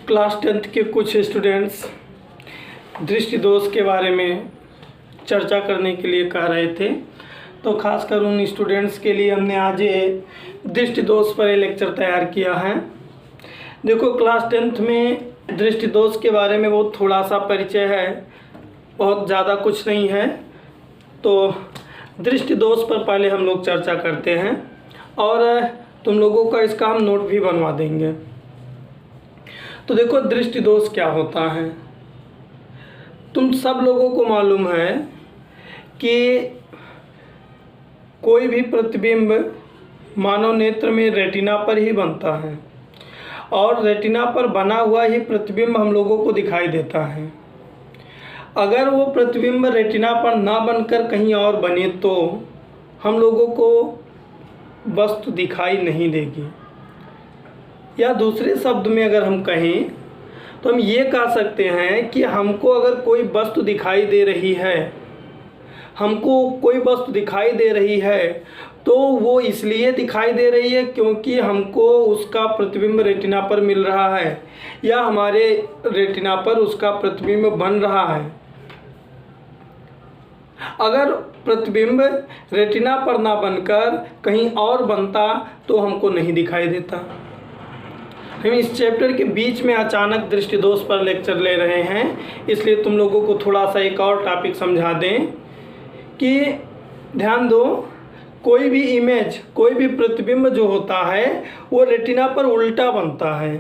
Class 10th के कुछ students दृष्टि दोष के बारे में चर्चा करने के लिए कह रहे थे, तो खासकर उन स्टूडेंट्स के लिए हमने आज ये दृष्टि दोष पर ये लेक्चर तैयार किया है। देखो, क्लास 10th में दृष्टि दोष के बारे में बहुत थोड़ा सा परिचय है, बहुत ज़्यादा कुछ नहीं है। तो दृष्टि दोष पर पहले हम लोग चर्चा करते हैं और तुम लोगों का इसका हम नोट भी बनवा देंगे। तो देखो, दृष्टि दोष क्या होता है। तुम सब लोगों को मालूम है कि कोई भी प्रतिबिंब मानव नेत्र में रेटिना पर ही बनता है और रेटिना पर बना हुआ ही प्रतिबिंब हम लोगों को दिखाई देता है। अगर वो प्रतिबिंब रेटिना पर ना बनकर कहीं और बने तो हम लोगों को वस्तु दिखाई नहीं देगी। या दूसरे शब्द में अगर हम कहें तो हम ये कह सकते हैं कि हमको अगर कोई वस्तु दिखाई दे रही है, तो वो इसलिए दिखाई दे रही है क्योंकि हमको उसका प्रतिबिंब रेटिना पर मिल रहा है या हमारे रेटिना पर उसका प्रतिबिंब बन रहा है। अगर प्रतिबिंब रेटिना पर ना बनकर कहीं और बनता तो हमको नहीं दिखाई देता। हम इस चैप्टर के बीच में अचानक दृष्टि दोष पर लेक्चर ले रहे हैं, इसलिए तुम लोगों को थोड़ा सा एक और टॉपिक समझा दें कि ध्यान दो, कोई भी इमेज, कोई भी प्रतिबिंब जो होता है वो रेटिना पर उल्टा बनता है।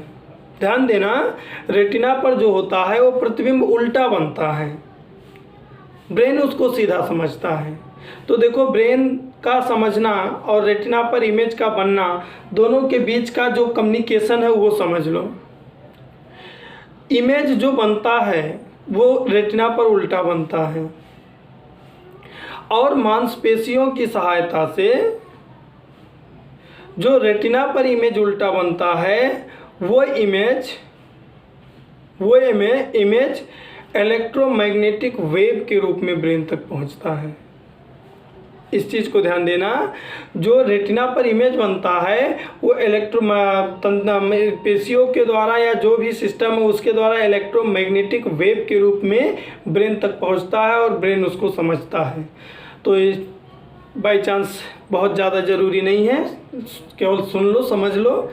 ध्यान देना, रेटिना पर जो होता है वो प्रतिबिंब उल्टा बनता है, ब्रेन उसको सीधा समझता है। तो देखो, ब्रेन का समझना और रेटिना पर इमेज का बनना, दोनों के बीच का जो कम्युनिकेशन है वो समझ लो। इमेज जो बनता है वो रेटिना पर उल्टा बनता है और मांसपेशियों की सहायता से जो रेटिना पर इमेज उल्टा बनता है वो इमेज इलेक्ट्रोमैग्नेटिक वेव के रूप में ब्रेन तक पहुंचता है। इस चीज़ को ध्यान देना, जो रेटिना पर इमेज बनता है वो पेशियों के द्वारा या जो भी सिस्टम है उसके द्वारा इलेक्ट्रोमैग्नेटिक वेव के रूप में ब्रेन तक पहुंचता है और ब्रेन उसको समझता है। तो ये बाय चांस बहुत ज़्यादा ज़रूरी नहीं है, केवल सुन लो, समझ लो।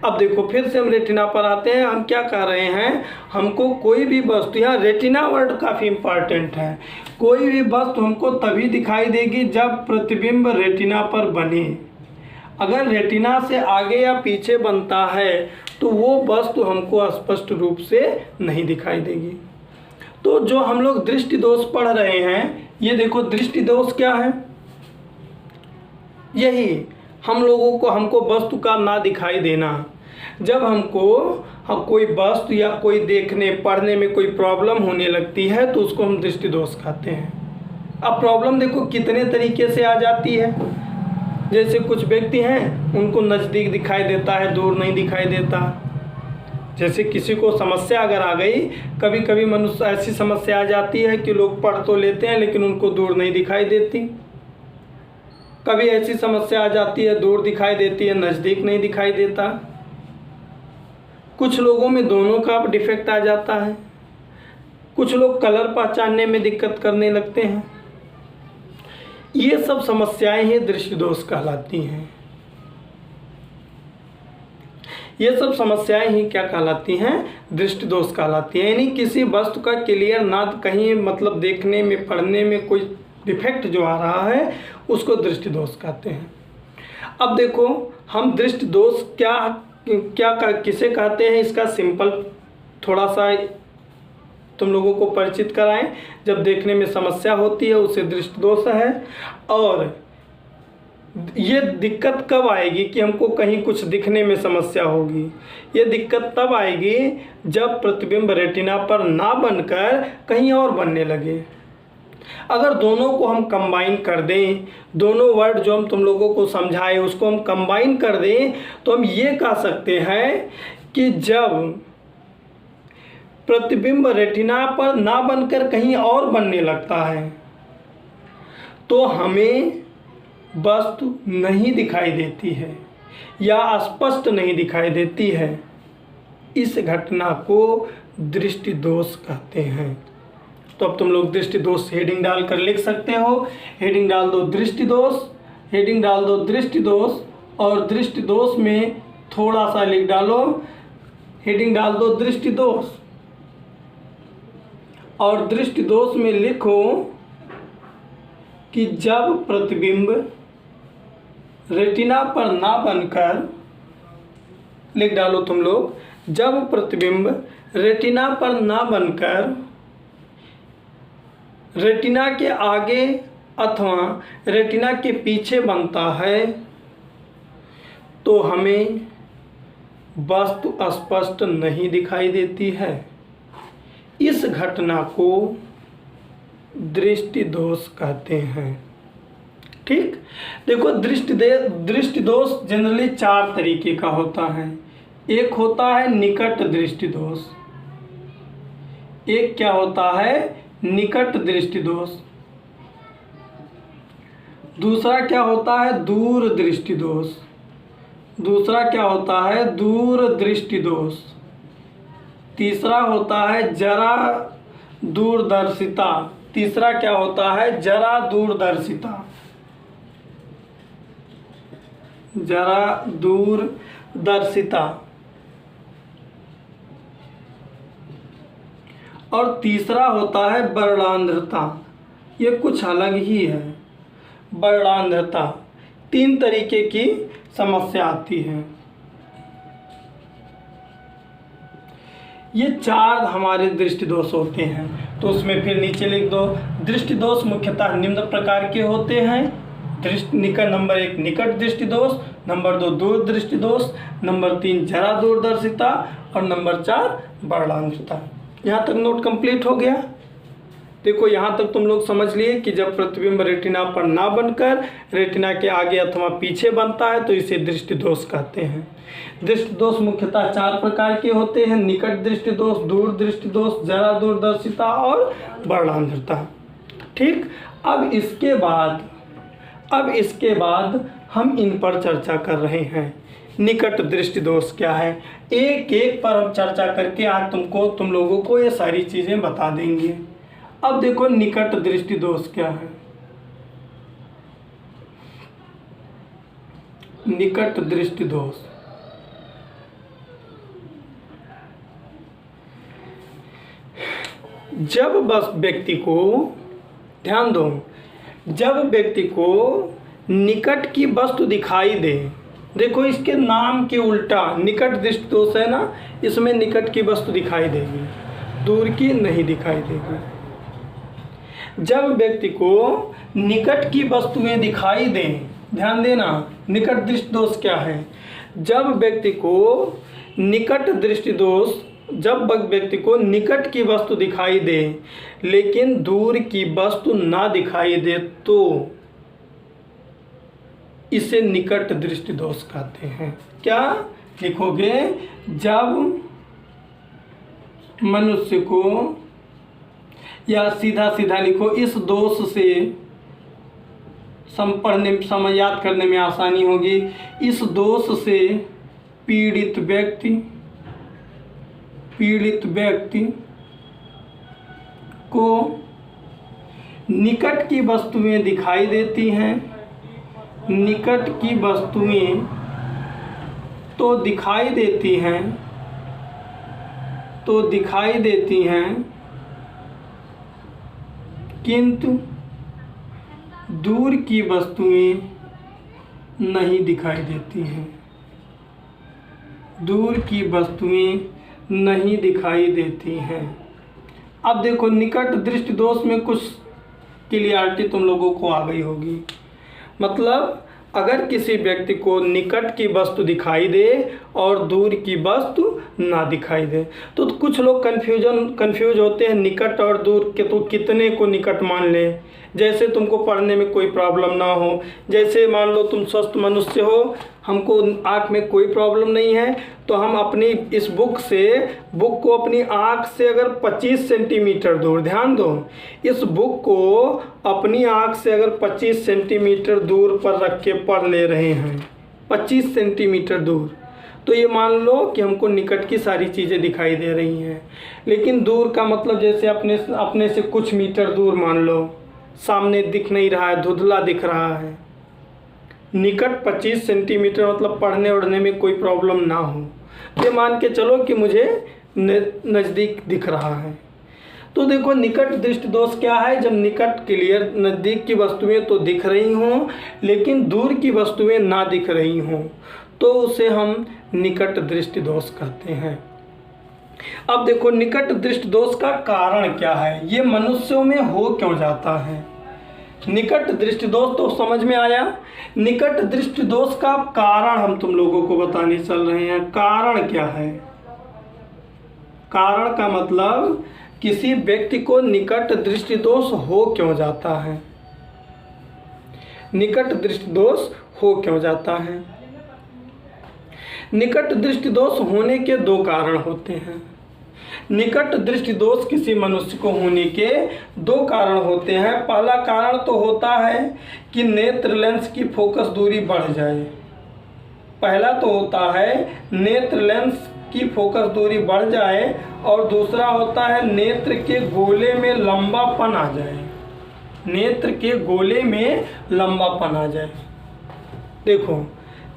अब देखो, फिर से हम रेटिना पर आते हैं। हम क्या कह रहे हैं, हमको कोई भी वस्तु, यहाँ रेटिना वर्ड काफ़ी इम्पॉर्टेंट है, कोई भी वस्तु हमको तभी दिखाई देगी जब प्रतिबिंब रेटिना पर बने। अगर रेटिना से आगे या पीछे बनता है तो वो वस्तु हमको स्पष्ट रूप से नहीं दिखाई देगी। तो जो हम लोग दृष्टि दोष पढ़ रहे हैं, ये देखो, दृष्टि दोष क्या है, यही हमको वस्तु का ना दिखाई देना। जब हम कोई वस्तु या कोई देखने पढ़ने में कोई प्रॉब्लम होने लगती है तो उसको हम दृष्टि दोष कहते हैं। अब प्रॉब्लम देखो कितने तरीके से आ जाती है। जैसे कुछ व्यक्ति हैं, उनको नज़दीक दिखाई देता है, दूर नहीं दिखाई देता। जैसे किसी को समस्या अगर आ गई, कभी कभी मनुष्य ऐसी समस्या आ जाती है कि लोग पढ़ तो लेते हैं लेकिन उनको दूर नहीं दिखाई देती। कभी ऐसी समस्या आ जाती है, दूर दिखाई देती है, नज़दीक नहीं दिखाई देता। कुछ लोगों में दोनों का डिफेक्ट आ जाता है। कुछ लोग कलर पहचानने में दिक्कत करने लगते हैं। ये सब समस्याएं ही दृष्टि दोष कहलाती हैं। ये सब समस्याएं ही क्या कहलाती हैं, दृष्टि दोष कहलाती हैं। यानी किसी वस्तु का क्लियर ना कहीं, मतलब देखने में, पढ़ने में कोई डिफेक्ट जो आ रहा है उसको दृष्टि दोष कहते हैं। अब देखो, हम दृष्टि दोष किसे कहते हैं, इसका सिंपल थोड़ा सा तुम लोगों को परिचित कराएं। जब देखने में समस्या होती है उसे दृष्टि दोष है। और ये दिक्कत कब आएगी कि हमको कहीं कुछ दिखने में समस्या होगी, ये दिक्कत तब आएगी जब प्रतिबिंब रेटिना पर ना बनकर कहीं और बनने लगे। अगर दोनों को हम कंबाइन कर दें, दोनों वर्ड जो हम तुम लोगों को समझाए उसको हम कंबाइन कर दें, तो हम ये कह सकते हैं कि जब प्रतिबिंब रेटिना पर ना बनकर कहीं और बनने लगता है तो हमें वस्तु नहीं दिखाई देती है या स्पष्ट नहीं दिखाई देती है। इस घटना को दृष्टि दोष कहते हैं। तो अब तुम लोग दृष्टि दोष हेडिंग डालकर लिख सकते हो। हेडिंग डाल दो दृष्टि दोष, हेडिंग डाल दो दृष्टि दोष, और दृष्टि दोष में थोड़ा सा लिख डालो, हेडिंग डाल दो दृष्टि दोष, और दृष्टि दोष में लिखो कि जब प्रतिबिंब रेटिना पर ना बनकर, लिख डालो तुम लोग, जब प्रतिबिंब रेटिना पर ना बनकर रेटिना के आगे अथवा रेटिना के पीछे बनता है तो हमें वस्तु स्पष्ट नहीं दिखाई देती है। इस घटना को दृष्टि दोष कहते हैं। ठीक, देखो दृष्टि दोष जनरली 4 तरीके का होता है। एक होता है निकट दृष्टि दोष, एक क्या होता है निकट दृष्टि दोष, दूसरा क्या होता है दूर दृष्टि दोष, दूसरा क्या होता है दूर दृष्टि दोष, तीसरा होता है जरा दूरदर्शिता, तीसरा क्या होता है जरा दूरदर्शिता, जरा दूरदर्शिता, और तीसरा होता है वर्णांधता। ये कुछ अलग ही है वर्णांधता। 3 तरीके की समस्या आती है। ये 4 हमारे दृष्टि दोष होते हैं। तो उसमें फिर नीचे लिख दो दृष्टि दोष मुख्यतः निम्न प्रकार के होते हैं। नंबर 1 निकट दृष्टि दोष, नंबर 2 दूर दृष्टि दोष, नंबर 3 जरा दूरदर्शिता, और नंबर 4 वर्णांधता। यहाँ तक नोट कंप्लीट हो गया। देखो यहाँ तक तुम लोग समझ लिए कि जब प्रतिबिंब रेटिना पर ना बनकर रेटिना के आगे अथवा पीछे बनता है तो इसे दृष्टि दोष कहते हैं। दृष्टि दोष मुख्यतः 4 प्रकार के होते हैं, निकट दृष्टि दोष, दूर दृष्टि दोष, जरा दूरदर्शिता और वर्णांधता। ठीक, अब इसके बाद हम इन पर चर्चा कर रहे हैं। निकट दृष्टि दोष क्या है, एक एक पर हम चर्चा करके आज तुम लोगों को ये सारी चीज़ें बता देंगे। अब देखो निकट दृष्टि दोष क्या है। निकट दृष्टि दोष जब बस व्यक्ति को, ध्यान दो, जब व्यक्ति को निकट की वस्तु दिखाई दे, देखो इसके नाम के उल्टा निकट दृष्टि दोष है ना, इसमें निकट की वस्तु दिखाई देगी, दूर की नहीं दिखाई देगी। जब व्यक्ति को निकट की वस्तुएं दिखाई दें, ध्यान देना निकट दृष्टि दोष क्या है। जब व्यक्ति को निकट दृष्टि दोष, जब व्यक्ति को निकट की वस्तु दिखाई दे लेकिन दूर की वस्तु ना दिखाई दे तो इसे निकट दृष्टि दोष कहते हैं। क्या लिखोगे, जब मनुष्य को, या सीधा सीधा लिखो, इस दोष से पढ़ने याद करने में आसानी होगी। इस दोष से पीड़ित व्यक्ति को निकट की वस्तुएं दिखाई देती हैं, निकट की वस्तुएं तो दिखाई देती हैं किंतु दूर की वस्तुएं नहीं दिखाई देती हैं, दूर की वस्तुएं नहीं दिखाई देती हैं। अब देखो निकट दृष्टि दोष में कुछ क्लियरिटी तुम लोगों को आ गई होगी। मतलब अगर किसी व्यक्ति को निकट की वस्तु दिखाई दे और दूर की वस्तु ना दिखाई दे तो कुछ लोग कंफ्यूज होते हैं निकट और दूर के, तो कितने को निकट मान लें। जैसे तुमको पढ़ने में कोई प्रॉब्लम ना हो, जैसे मान लो तुम स्वस्थ मनुष्य हो, हमको आँख में कोई प्रॉब्लम नहीं है, तो हम अपनी इस बुक को अपनी आँख से अगर 25 सेंटीमीटर दूर, ध्यान दो, इस बुक को अपनी आँख से अगर 25 सेंटीमीटर दूर पर रख के पढ़ ले रहे हैं, 25 सेंटीमीटर दूर, तो ये मान लो कि हमको निकट की सारी चीज़ें दिखाई दे रही हैं, लेकिन दूर का मतलब जैसे अपने से कुछ मीटर दूर मान लो सामने दिख नहीं रहा है, धुंधला दिख रहा है। निकट 25 सेंटीमीटर मतलब पढ़ने उड़ने में कोई प्रॉब्लम ना हो, ये मान के चलो कि मुझे नज़दीक दिख रहा है। तो देखो निकट दृष्टि दोष क्या है, जब निकट क्लियर नज़दीक की वस्तुएं तो दिख रही हों लेकिन दूर की वस्तुएं ना दिख रही हों, तो उसे हम निकट दृष्टि दोष कहते हैं। अब देखो निकट दृष्टि दोष का कारण क्या है, ये मनुष्यों में हो क्यों जाता है। निकट दृष्टि दोष तो समझ में आया। निकट दृष्टि दोष का कारण हम तुम लोगों को बताने चल रहे हैं। कारण क्या है, कारण का मतलब किसी व्यक्ति को निकट दृष्टि दोष हो क्यों जाता है, निकट दृष्टि दोष हो क्यों जाता है। निकट दृष्टि दोष होने के दो कारण होते हैं। निकट दृष्टि दोष किसी मनुष्य को होने के दो कारण होते हैं। पहला कारण तो होता है कि नेत्र लेंस की फोकस दूरी बढ़ जाए। पहला तो होता है नेत्र लेंस की फोकस दूरी बढ़ जाए, और दूसरा होता है नेत्र के गोले में लंबापन आ जाए, नेत्र के गोले में लंबापन आ जाए। देखो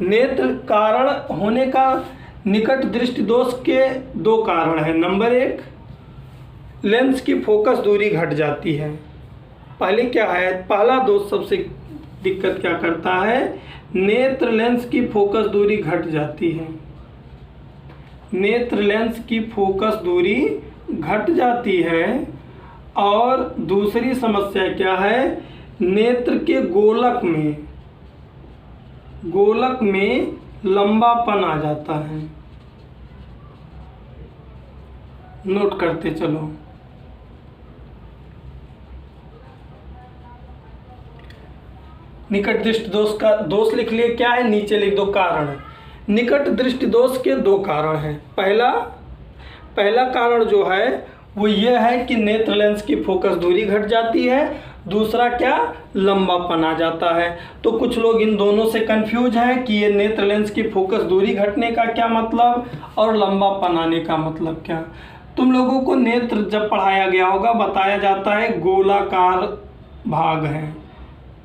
नेत्र कारण होने का निकट दृष्टि दोष के दो कारण हैं। नंबर एक, लेंस की फोकस दूरी घट जाती है। पहले क्या है, पहला दोष सबसे दिक्कत क्या करता है, नेत्र लेंस की फोकस दूरी घट जाती है। नेत्र लेंस की फोकस दूरी घट जाती है। और दूसरी समस्या क्या है, नेत्र के गोलक में लंबापन आ जाता है। नोट करते चलो। निकट दृष्टि दोष का दोष लिख लिए, क्या है नीचे लिख दो कारण। निकट दृष्टि दोष के दो कारण हैं। पहला कारण जो है वो ये है कि नेत्र लेंस की फोकस दूरी घट जाती है। दूसरा क्या, लंबापन आ जाता है। तो कुछ लोग इन दोनों से कंफ्यूज हैं कि ये नेत्र लेंस की फोकस दूरी घटने का क्या मतलब और लंबापन आने का मतलब क्या। तुम लोगों को नेत्र जब पढ़ाया गया होगा बताया जाता है गोलाकार भाग है।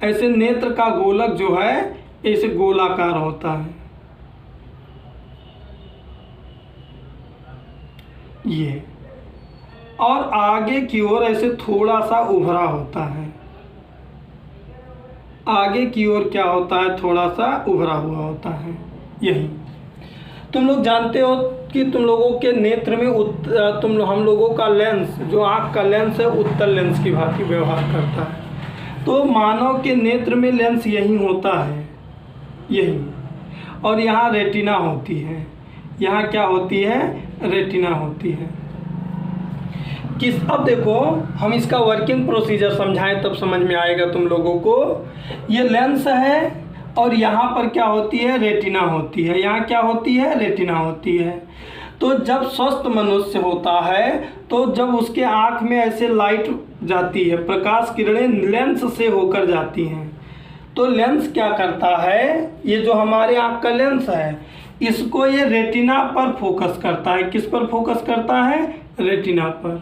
ऐसे नेत्र का गोलक जो है ऐसे गोलाकार होता है ये, और आगे की ओर ऐसे थोड़ा सा उभरा होता है। आगे की ओर क्या होता है, थोड़ा सा उभरा हुआ होता है। यही तुम लोग जानते हो कि तुम लोगों के नेत्र में हम लोगों का लेंस जो आँख का लेंस है उत्तल लेंस की भांति व्यवहार करता है। तो मानव के नेत्र में लेंस यही होता है, यही। और यहाँ रेटिना होती है। यहाँ क्या होती है, रेटिना होती है। अब देखो हम इसका वर्किंग प्रोसीजर समझाएं तब समझ में आएगा तुम लोगों को। ये लेंस है और यहाँ पर क्या होती है, रेटिना होती है। यहाँ क्या होती है, रेटिना होती है। तो जब स्वस्थ मनुष्य होता है तो जब उसके आँख में ऐसे लाइट जाती है, प्रकाश किरणें लेंस से होकर जाती हैं, तो लेंस क्या करता है, ये जो हमारे आँख का लेंस है इसको ये रेटिना पर फोकस करता है। किस पर फोकस करता है, रेटिना पर।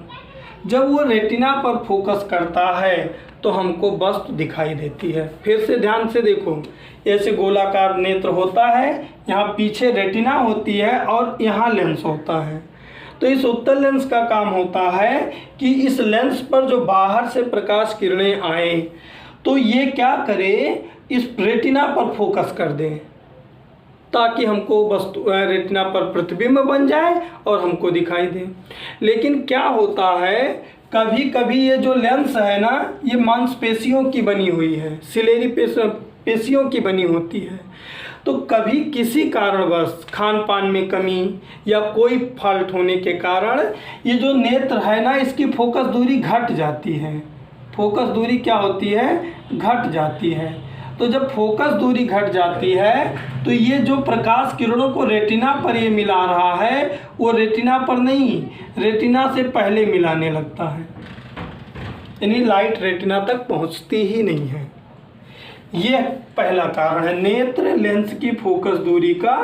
जब वो रेटिना पर फोकस करता है तो हमको वस्तु दिखाई देती है। फिर से ध्यान से देखो, ऐसे गोलाकार नेत्र होता है, यहाँ पीछे रेटिना होती है और यहाँ लेंस होता है। तो इस उत्तल लेंस का काम होता है कि इस लेंस पर जो बाहर से प्रकाश किरणें आए तो ये क्या करे, इस रेटिना पर फोकस कर दें ताकि हमको वस्तु रेटिना पर प्रतिबिंब बन जाए और हमको दिखाई दे। लेकिन क्या होता है, कभी कभी ये जो लेंस है ना ये मांसपेशियों की बनी हुई है, सिलेरी पेशियों की बनी होती है। तो कभी किसी कारणवश खान पान में कमी या कोई फॉल्ट होने के कारण ये जो नेत्र है ना इसकी फोकस दूरी घट जाती है। फोकस दूरी क्या होती है, घट जाती है। तो जब फोकस दूरी घट जाती है तो ये जो प्रकाश किरणों को रेटिना पर ये मिला रहा है वो रेटिना पर नहीं, रेटिना से पहले मिलाने लगता है, यानी लाइट रेटिना तक पहुंचती ही नहीं है। ये पहला कारण है नेत्र लेंस की फोकस दूरी का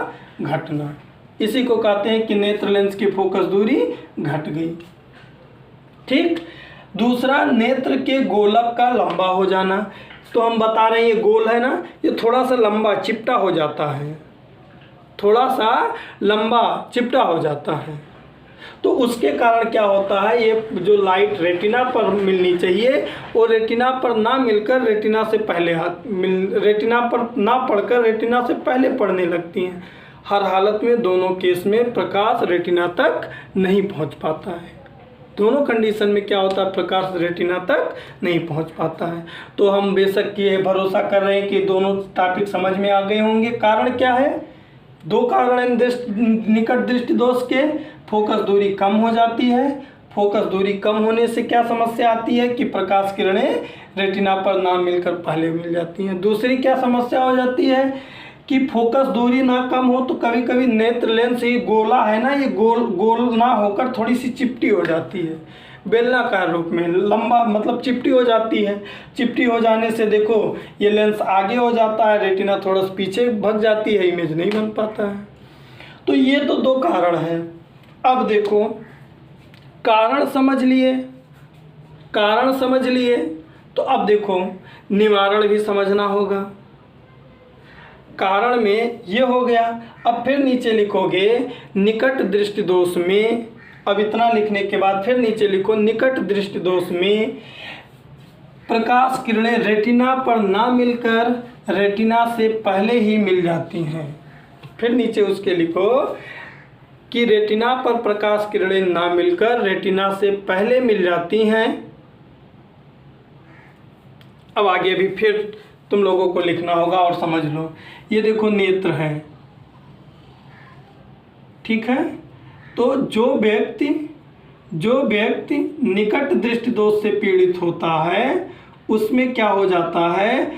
घटना। इसी को कहते हैं कि नेत्र लेंस की फोकस दूरी घट गई। ठीक। दूसरा, नेत्र के गोलक का लंबा हो जाना। तो हम बता रहे हैं ये गोल है ना, ये थोड़ा सा लंबा चिपटा हो जाता है, थोड़ा सा लंबा चिपटा हो जाता है। तो उसके कारण क्या होता है, ये जो लाइट रेटिना पर मिलनी चाहिए वो रेटिना पर ना मिलकर रेटिना से पहले रेटिना पर ना पड़कर रेटिना से पहले पड़ने लगती हैं। हर हालत में दोनों केस में प्रकाश रेटिना तक नहीं पहुंच पाता है। दोनों कंडीशन में क्या होता है, प्रकाश रेटिना तक नहीं पहुंच पाता है। तो हम बेशक ये भरोसा कर रहे हैं कि दोनों टॉपिक समझ में आ गए होंगे। कारण क्या है, दो कारण हैं निकट दृष्टि दोष के। फोकस दूरी कम हो जाती है। फोकस दूरी कम होने से क्या समस्या आती है कि प्रकाश किरणें रेटिना पर ना मिलकर पहले मिल जाती हैं। दूसरी क्या समस्या हो जाती है कि फोकस दूरी ना कम हो तो कभी कभी नेत्र लेंस ये गोला है ना, ये गोल ना होकर थोड़ी सी चिपटी हो जाती है, बेलनाकार रूप में लंबा, मतलब चिपटी हो जाती है। चिपटी हो जाने से देखो ये लेंस आगे हो जाता है, रेटिना थोड़ा सा पीछे भग जाती है, इमेज नहीं बन पाता है। तो ये तो दो कारण हैं। अब देखो कारण समझ लिए, कारण समझ लिए, तो अब देखो निवारण भी समझना होगा। कारण में ये हो गया। अब फिर नीचे लिखोगे निकट दृष्टि दोष में, अब इतना लिखने के बाद फिर नीचे लिखो निकट दृष्टि दोष में प्रकाश किरणें रेटिना पर ना मिलकर रेटिना से पहले ही मिल जाती हैं। फिर नीचे उसके लिखो कि रेटिना पर प्रकाश किरणें ना मिलकर रेटिना से पहले मिल जाती हैं। अब आगे भी फिर तुम लोगों को लिखना होगा और समझ लो। ये देखो नेत्र है, ठीक है। तो जो व्यक्ति निकट दृष्टि दोष से पीड़ित होता है उसमें क्या हो जाता है,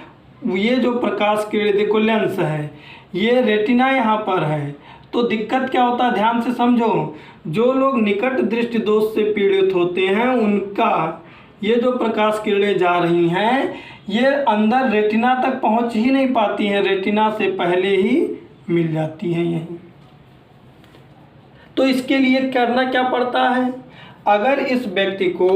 ये जो प्रकाश किरण देखो लेंस है, ये रेटिना यहाँ पर है। तो दिक्कत क्या होता है, ध्यान से समझो। जो लोग निकट दृष्टि दोष से पीड़ित होते हैं उनका ये जो प्रकाश किरणें जा रही हैं ये अंदर रेटिना तक पहुंच ही नहीं पाती हैं, रेटिना से पहले ही मिल जाती हैं यहीं। तो इसके लिए करना क्या पड़ता है, अगर इस व्यक्ति को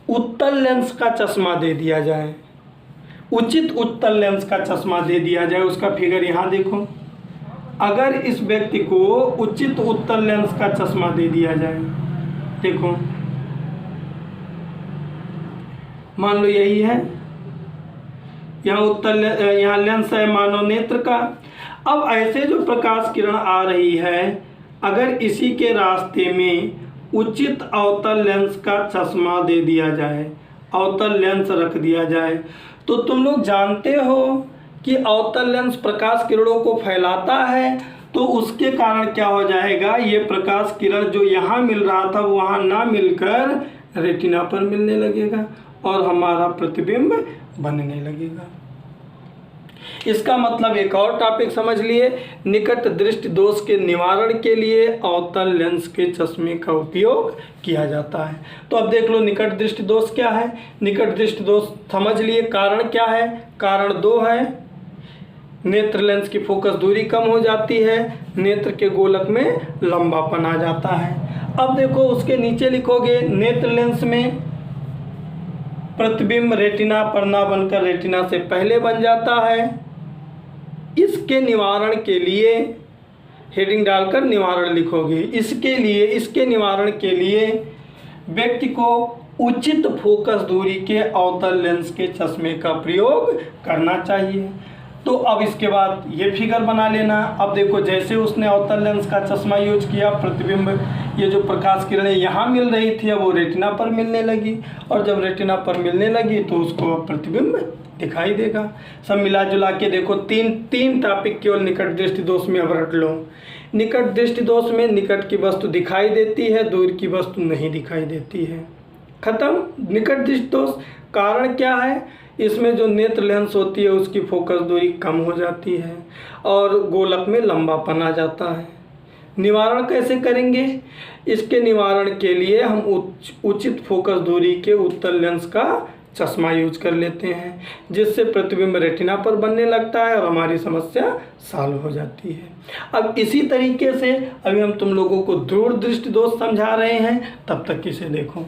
उत्तल लेंस का चश्मा दे दिया जाए, उचित उत्तल लेंस का चश्मा दे दिया जाए, उसका फिगर यहाँ देखो। अगर इस व्यक्ति को उचित उत्तल लेंस का चश्मा दे दिया जाए, देखो मान लो यही है, यहाँ लेंस है मानव नेत्र का। अब ऐसे जो प्रकाश किरण आ रही है, अगर इसी के रास्ते में उचित अवतल लेंस का चश्मा दे दिया जाए, अवतल लेंस रख दिया जाए, तो तुम लोग जानते हो कि अवतल लेंस प्रकाश किरणों को फैलाता है। तो उसके कारण क्या हो जाएगा, ये प्रकाश किरण जो यहाँ मिल रहा था वहाँ ना मिलकर रेटिना पर मिलने लगेगा और हमारा प्रतिबिंब बनने लगेगा। इसका मतलब एक और टॉपिक समझ लिए, निकट दृष्टि दोष के निवारण के लिए अवतल लेंस के चश्मे का उपयोग किया जाता है। तो अब देख लो निकट दृष्टि दोष क्या है। निकट दृष्टि दोष समझ लिए। कारण क्या है, कारण दो है, नेत्र लेंस की फोकस दूरी कम हो जाती है, नेत्र के गोलक में लंबापन आ जाता है। अब देखो उसके नीचे लिखोगे नेत्र लेंस में प्रतिबिंब रेटिना पर ना बनकर रेटिना से पहले बन जाता है। इसके निवारण के लिए हेडिंग डालकर निवारण लिखोगे। इसके निवारण के लिए व्यक्ति को उचित फोकस दूरी के अवतल लेंस के चश्मे का प्रयोग करना चाहिए। तो अब इसके बाद ये फिगर बना लेना। अब देखो जैसे उसने अवतल लेंस का चश्मा यूज किया, प्रतिबिंब ये जो प्रकाश किरणें यहाँ मिल रही थी अब वो रेटिना पर मिलने लगी, और जब रेटिना पर मिलने लगी तो उसको प्रतिबिंब दिखाई देगा। सब मिला जुला के देखो तीन टॉपिक केवल निकट दृष्टि दोष में अब रट लो। निकट दृष्टि दोष में निकट की वस्तु दिखाई देती है, दूर की वस्तु नहीं दिखाई देती है। खत्म निकट दृष्टि दोष। कारण क्या है, इसमें जो नेत्र लेंस होती है उसकी फोकस दूरी कम हो जाती है और गोलक में लंबापन आ जाता है। निवारण कैसे करेंगे, इसके निवारण के लिए हम उचित फोकस दूरी के उत्तल लेंस का चश्मा यूज कर लेते हैं, जिससे प्रतिबिंब रेटिना पर बनने लगता है और हमारी समस्या सॉल्व हो जाती है। अब इसी तरीके से अभी हम तुम लोगों को दूरदृष्टि दोष समझा रहे हैं, तब तक इसे देखो।